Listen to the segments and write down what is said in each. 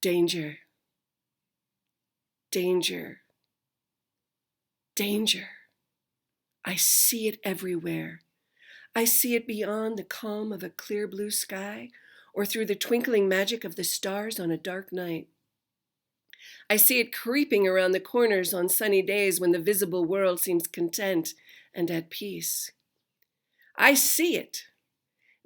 Danger, danger, danger. I see it everywhere. I see it beyond the calm of a clear blue sky or through the twinkling magic of the stars on a dark night. I see it creeping around the corners on sunny days when the visible world seems content and at peace. I see it.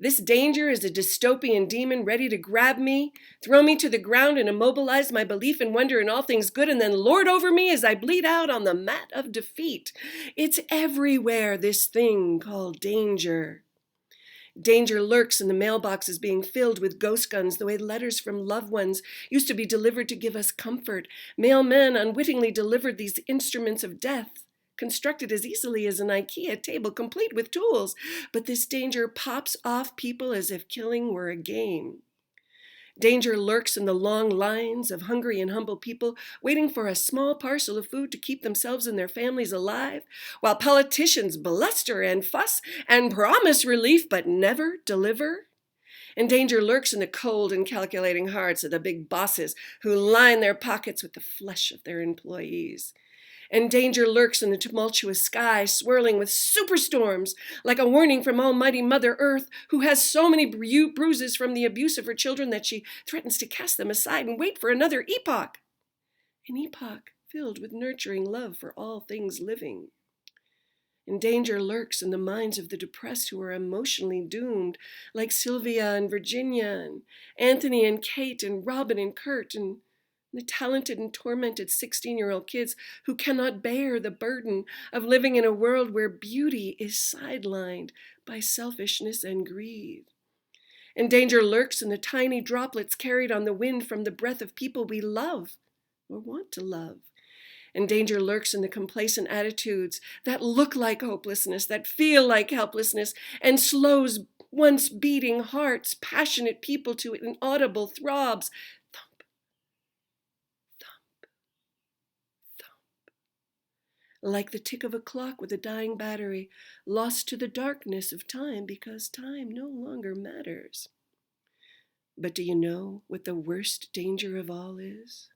This danger is a dystopian demon ready to grab me, throw me to the ground, and immobilize my belief and wonder in all things good, and then lord over me as I bleed out on the mat of defeat. It's everywhere, this thing called danger. Danger lurks in the mailboxes being filled with ghost guns, the way letters from loved ones used to be delivered to give us comfort. Mailmen unwittingly delivered these instruments of death, constructed as easily as an IKEA table, complete with tools. But this danger pops off people as if killing were a game. Danger lurks in the long lines of hungry and humble people waiting for a small parcel of food to keep themselves and their families alive, while politicians bluster and fuss and promise relief but never deliver. And danger lurks in the cold and calculating hearts of the big bosses who line their pockets with the flesh of their employees. And danger lurks in the tumultuous sky, swirling with superstorms, like a warning from Almighty Mother Earth, who has so many bruises from the abuse of her children that she threatens to cast them aside and wait for another epoch. An epoch filled with nurturing love for all things living. And danger lurks in the minds of the depressed who are emotionally doomed, like Sylvia and Virginia, and Anthony and Kate, and Robin and Kurt, and the talented and tormented 16-year-old kids who cannot bear the burden of living in a world where beauty is sidelined by selfishness and greed. And danger lurks in the tiny droplets carried on the wind from the breath of people we love or want to love. And danger lurks in the complacent attitudes that look like hopelessness, that feel like helplessness, and slows once beating hearts, passionate people to inaudible throbs. Like the tick of a clock with a dying battery, lost to the darkness of time because time no longer matters. But do you know what the worst danger of all is?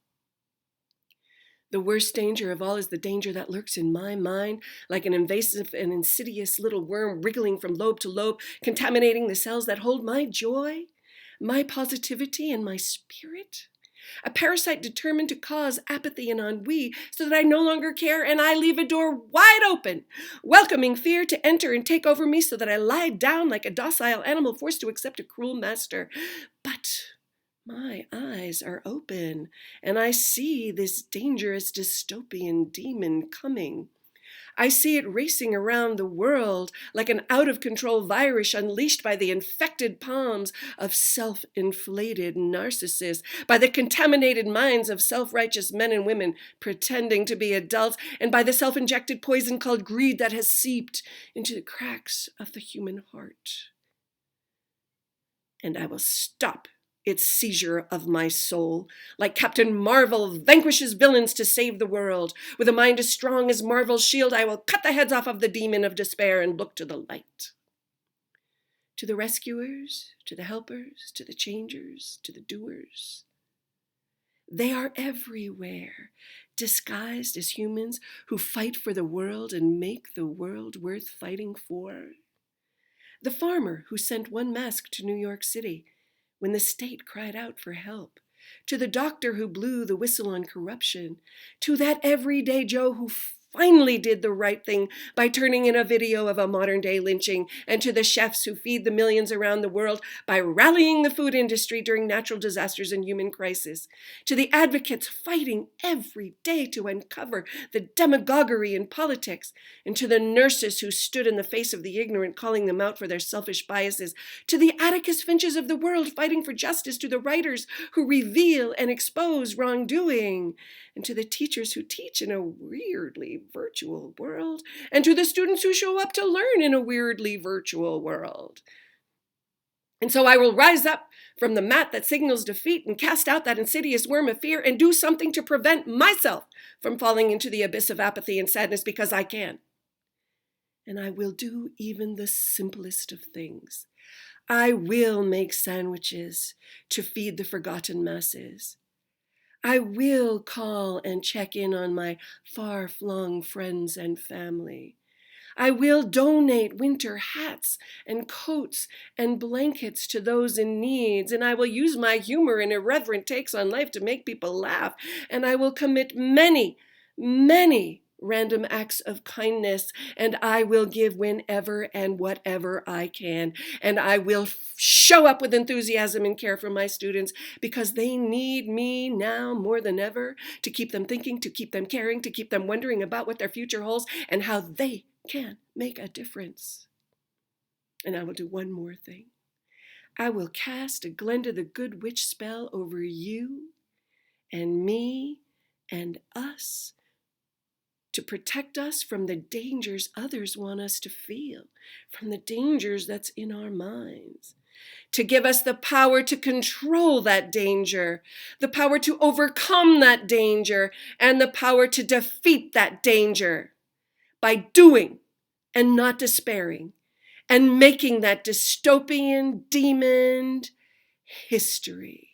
The worst danger of all is the danger that lurks in my mind, like an invasive and insidious little worm wriggling from lobe to lobe, contaminating the cells that hold my joy, my positivity, and my spirit. A parasite determined to cause apathy and ennui so that I no longer care and I leave a door wide open, welcoming fear to enter and take over me so that I lie down like a docile animal forced to accept a cruel master. But my eyes are open and I see this dangerous dystopian demon coming. I see it racing around the world like an out-of-control virus unleashed by the infected palms of self-inflated narcissists, by the contaminated minds of self-righteous men and women pretending to be adults, and by the self-injected poison called greed that has seeped into the cracks of the human heart. And I will stop its seizure of my soul, like Captain Marvel vanquishes villains to save the world. With a mind as strong as Marvel's shield, I will cut the heads off of the demon of despair and look to the light. To the rescuers, to the helpers, to the changers, to the doers. They are everywhere, disguised as humans who fight for the world and make the world worth fighting for. The farmer who sent one mask to New York City when the state cried out for help, to the doctor who blew the whistle on corruption, to that everyday Joe who finally did the right thing by turning in a video of a modern-day lynching, and to the chefs who feed the millions around the world by rallying the food industry during natural disasters and human crisis, to the advocates fighting every day to uncover the demagoguery in politics, and to the nurses who stood in the face of the ignorant calling them out for their selfish biases, to the Atticus Finches of the world fighting for justice, to the writers who reveal and expose wrongdoing, and to the teachers who teach in a weirdly virtual world, and to the students who show up to learn in a weirdly virtual world. And so I will rise up from the mat that signals defeat and cast out that insidious worm of fear and do something to prevent myself from falling into the abyss of apathy and sadness because I can. And I will do even the simplest of things. I will make sandwiches to feed the forgotten masses. I will call and check in on my far-flung friends and family. I will donate winter hats and coats and blankets to those in need, and I will use my humor and irreverent takes on life to make people laugh, and I will commit many, many random acts of kindness, and I will give whenever and whatever I can, and I will show up with enthusiasm and care for my students because they need me now more than ever to keep them thinking, to keep them caring, to keep them wondering about what their future holds and how they can make a difference. And I will do one more thing. I will cast a Glenda the Good Witch spell over you and me and us to protect us from the dangers others want us to feel, from the dangers that's in our minds, to give us the power to control that danger, the power to overcome that danger, and the power to defeat that danger by doing and not despairing, and making that dystopian demon history.